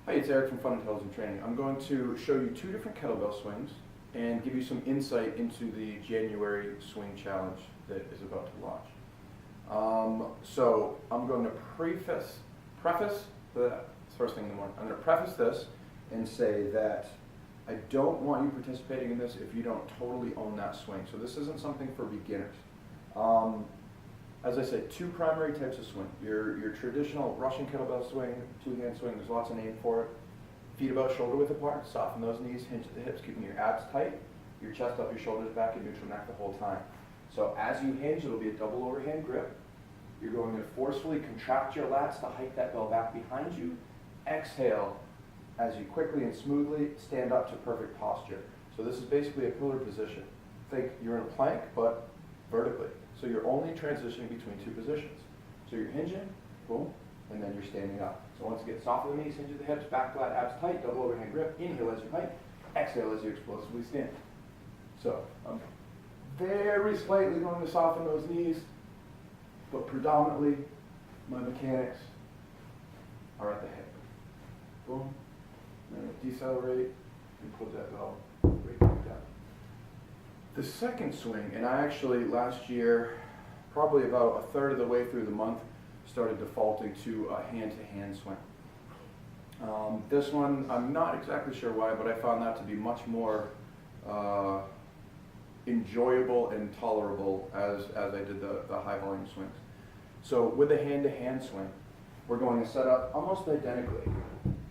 Hi, it's Eric from Fun Intelligent Training. I'm going to show you two different kettlebell swings and give you some insight into the January swing challenge that is about to launch. So I'm going to preface first thing in the morning. I'm going to preface this and say that I don't want you participating in this if you don't totally own that swing. So this isn't something for beginners. As I said, two primary types of swing. Your traditional Russian kettlebell swing, two-hand swing, there's lots of names for it. Feet about shoulder width apart, soften those knees, hinge at the hips, keeping your abs tight, your chest up, your shoulders back, and neutral neck the whole time. So as you hinge, it'll be a double overhand grip. You're going to forcefully contract your lats to hike that bell back behind you. Exhale as you quickly and smoothly stand up to perfect posture. So this is basically a pillar position. Think you're in a plank, but vertically. So you're only transitioning between two positions. So you're hinging, boom, and then you're standing up. So once again, soften the knees, hinge at the hips, back flat, abs tight, double overhand grip. Inhale as you hike, exhale as you explosively stand. So I'm very slightly going to soften those knees, but predominantly my mechanics are at the hip. Boom, and then decelerate and put that bell right back down. The second swing, and I actually last year, probably about a third of the way through the month, started defaulting to a hand-to-hand swing. This one, I'm not exactly sure why, but I found that to be much more enjoyable and tolerable as I did the high volume swings. So with a hand-to-hand swing, we're going to set up almost identically.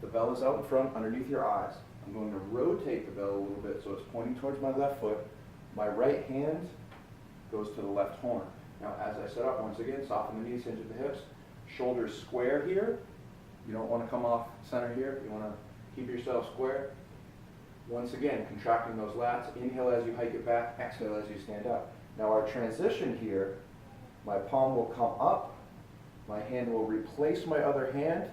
The bell is out in front underneath your eyes. I'm going to rotate the bell a little bit so it's pointing towards my left foot. My right hand goes to the left horn. Now as I set up, once again, soften the knees, hinge at the hips, shoulders square here. You don't want to come off center here. You want to keep yourself square. Once again, contracting those lats. Inhale as you hike it back, exhale as you stand up. Now our transition here, my palm will come up, my hand will replace my other hand,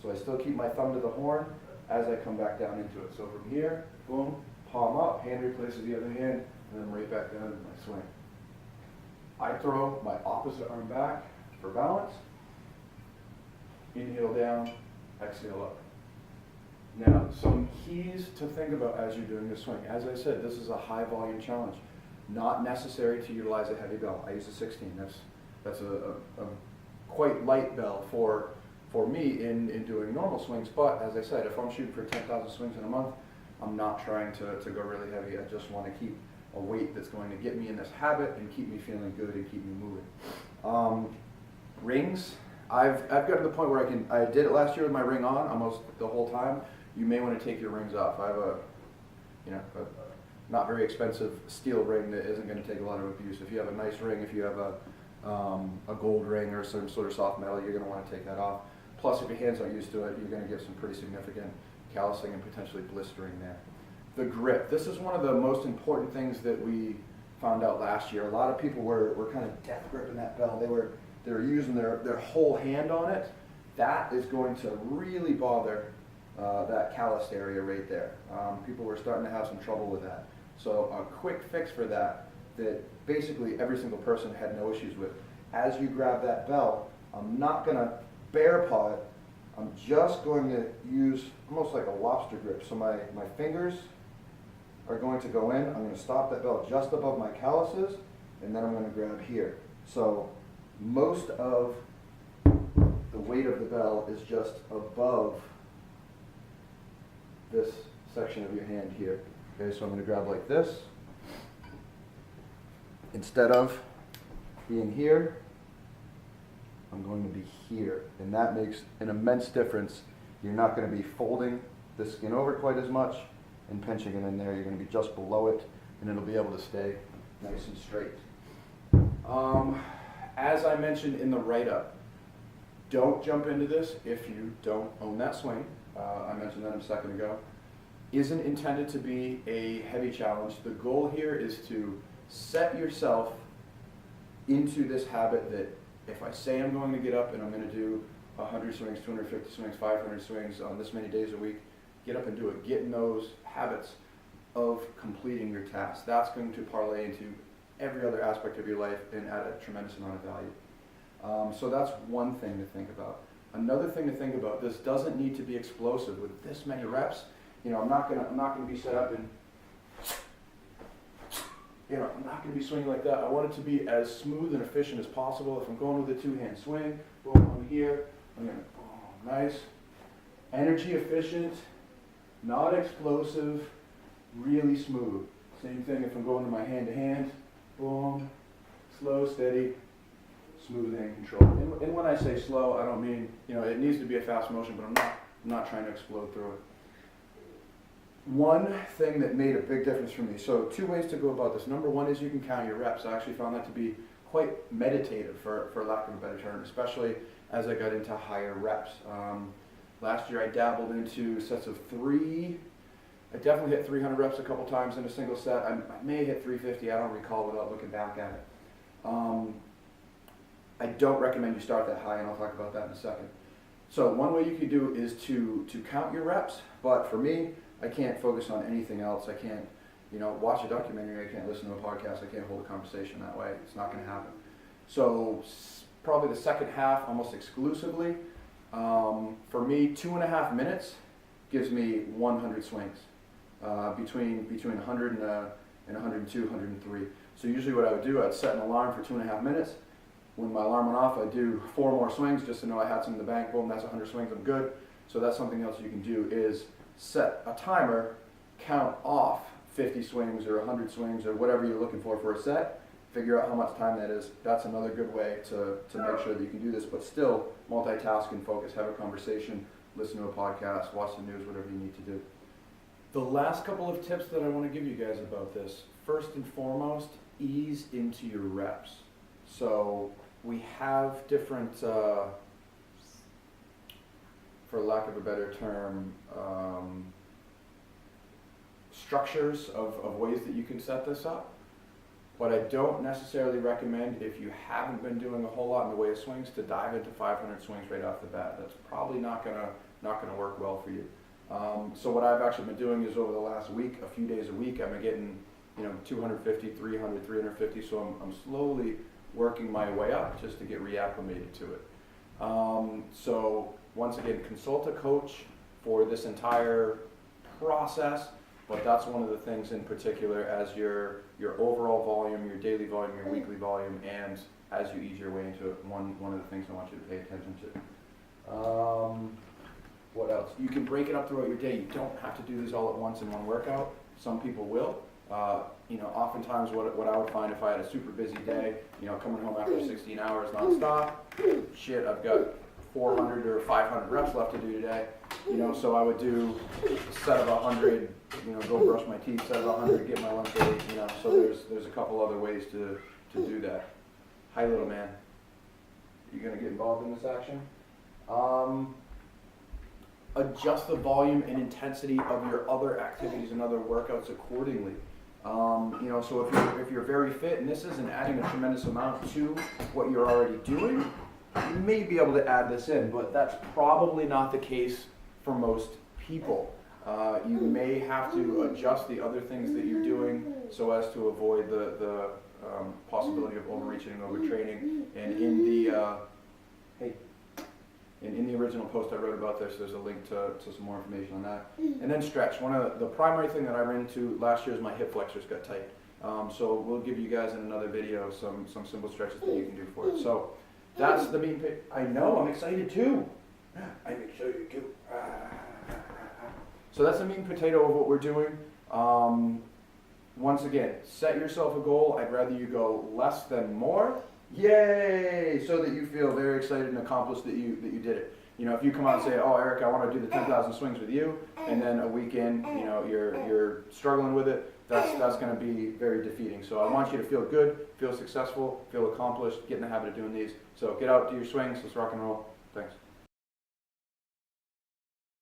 so I still keep my thumb to the horn as I come back down into it. So from here, boom, palm up, hand replaces the other hand, and then right back down into my swing. I throw my opposite arm back for balance. Inhale down, exhale up. Now, some keys to think about as you're doing this swing. As I said, this is a high volume challenge. Not necessary to utilize a heavy bell. I use a 16. That's a quite light bell for me in doing normal swings. But as I said, if I'm shooting for 10,000 swings in a month, I'm not trying to go really heavy. I just want to keep a weight that's going to get me in this habit and keep me feeling good and keep me moving. Rings, I've got to the point where I did it last year with my ring on almost the whole time. You may want to take your rings off. I have a not very expensive steel ring that isn't going to take a lot of abuse. If you have a nice ring, if you have a gold ring or some sort of soft metal, you're going to want to take that off. Plus, if your hands aren't used to it, you're going to get some pretty significant callousing and potentially blistering there. The grip. This is one of the most important things that we found out last year. A lot of people were kind of death gripping that bell. They were using their whole hand on it. That is going to really bother that calloused area right there. People were starting to have some trouble with that. So a quick fix for that basically every single person had no issues with. As you grab that bell, I'm not going to bear paw it. I'm just going to use almost like a lobster grip. So my fingers are going to go in. I'm going to stop that bell just above my calluses, and then I'm going to grab here. So most of the weight of the bell is just above this section of your hand here. Okay, so I'm going to grab like this. Instead of being here, I'm going to be here. And that makes an immense difference. You're not going to be folding the skin over quite as much and pinching it in there. You're going to be just below it, and it'll be able to stay nice and straight. As I mentioned in the write-up, don't jump into this if you don't own that swing. I mentioned that a second ago. Isn't intended to be a heavy challenge. The goal here is to set yourself into this habit that if I say I'm going to get up and I'm going to do 100 swings, 250 swings, 500 swings on this many days a week, get up and do it. Get in those habits of completing your tasks. That's going to parlay into every other aspect of your life and add a tremendous amount of value. So that's one thing to think about. Another thing to think about, this doesn't need to be explosive. With this many reps, I'm not gonna be set up and, I'm not gonna be swinging like that. I want it to be as smooth and efficient as possible. If I'm going with a two-hand swing, boom, I'm here, I'm gonna, boom, nice. Energy efficient, not explosive, really smooth. Same thing if I'm going to my hand-to-hand, boom, slow, steady, smooth and controlled. And when I say slow, I don't mean, it needs to be a fast motion, but I'm not trying to explode through it. One thing that made a big difference for me, so 2 ways to go about this. Number one is you can count your reps. I actually found that to be quite meditative, for lack of a better term, especially as I got into higher reps. Last year I dabbled into sets of 3. I definitely hit 300 reps a couple times in a single set. I may hit 350, I don't recall without looking back at it. I don't recommend you start that high, and I'll talk about that in a second. So one way you could do is to count your reps, but for me, I can't focus on anything else. I can't, watch a documentary, I can't listen to a podcast, I can't hold a conversation that way. It's not gonna happen. So probably the second half, almost exclusively, for me, 2.5 minutes gives me 100 swings, between 100 and 102, 103. So usually what I would do, I'd set an alarm for 2.5 minutes. When my alarm went off, I'd do 4 more swings just to know I had some in the bank. Boom, that's 100 swings, I'm good. So that's something else you can do, is set a timer, count off 50 swings or 100 swings or whatever you're looking for a set, figure out how much time that is. That's another good way to make sure that you can do this, but still multitask and focus, have a conversation, listen to a podcast, watch the news, whatever you need to do. The last couple of tips that I want to give you guys about this, first and foremost, ease into your reps. So we have different, for lack of a better term, structures of ways that you can set this up. But I don't necessarily recommend, if you haven't been doing a whole lot in the way of swings, to dive into 500 swings right off the bat. That's probably not gonna work well for you. So what I've actually been doing is over the last week, a few days a week, I've been getting 250, 300, 350. So I'm slowly working my way up just to get reacclimated to it. So once again, consult a coach for this entire process, but that's one of the things in particular as your overall volume, your daily volume, your weekly volume, and as you ease your way into it, one of the things I want you to pay attention to. What else? You can break it up throughout your day. You don't have to do this all at once in one workout. Some people will. Oftentimes what I would find if I had a super busy day, coming home after 16 hours nonstop, shit, I've got 400 or 500 reps left to do today, so I would do a set of 100, go brush my teeth, set of 100, get my lunch ready, so there's a couple other ways to do that. Hi, little man. You gonna get involved in this action? Adjust the volume and intensity of your other activities and other workouts accordingly. So if you're very fit and this isn't adding a tremendous amount to what you're already doing, you may be able to add this in, but that's probably not the case for most people. You may have to adjust the other things that you're doing so as to avoid the possibility of overreaching and overtraining. And in the original post I wrote about this, there's a link to some more information on that. And then stretch. One of the primary thing that I ran into last year is my hip flexors got tight. So we'll give you guys in another video some simple stretches that you can do for it. So that's the main. I know, I'm excited too. I'm excited too. So that's the meat and potato of what we're doing. Once again, set yourself a goal. I'd rather you go less than more. Yay! So that you feel very excited and accomplished that you did it. If you come out and say, "Oh, Eric, I want to do the 10,000 swings with you," and then a weekend, you're struggling with it, that's going to be very defeating. So I want you to feel good, feel successful, feel accomplished, get in the habit of doing these. So get out, do your swings, let's rock and roll. Thanks.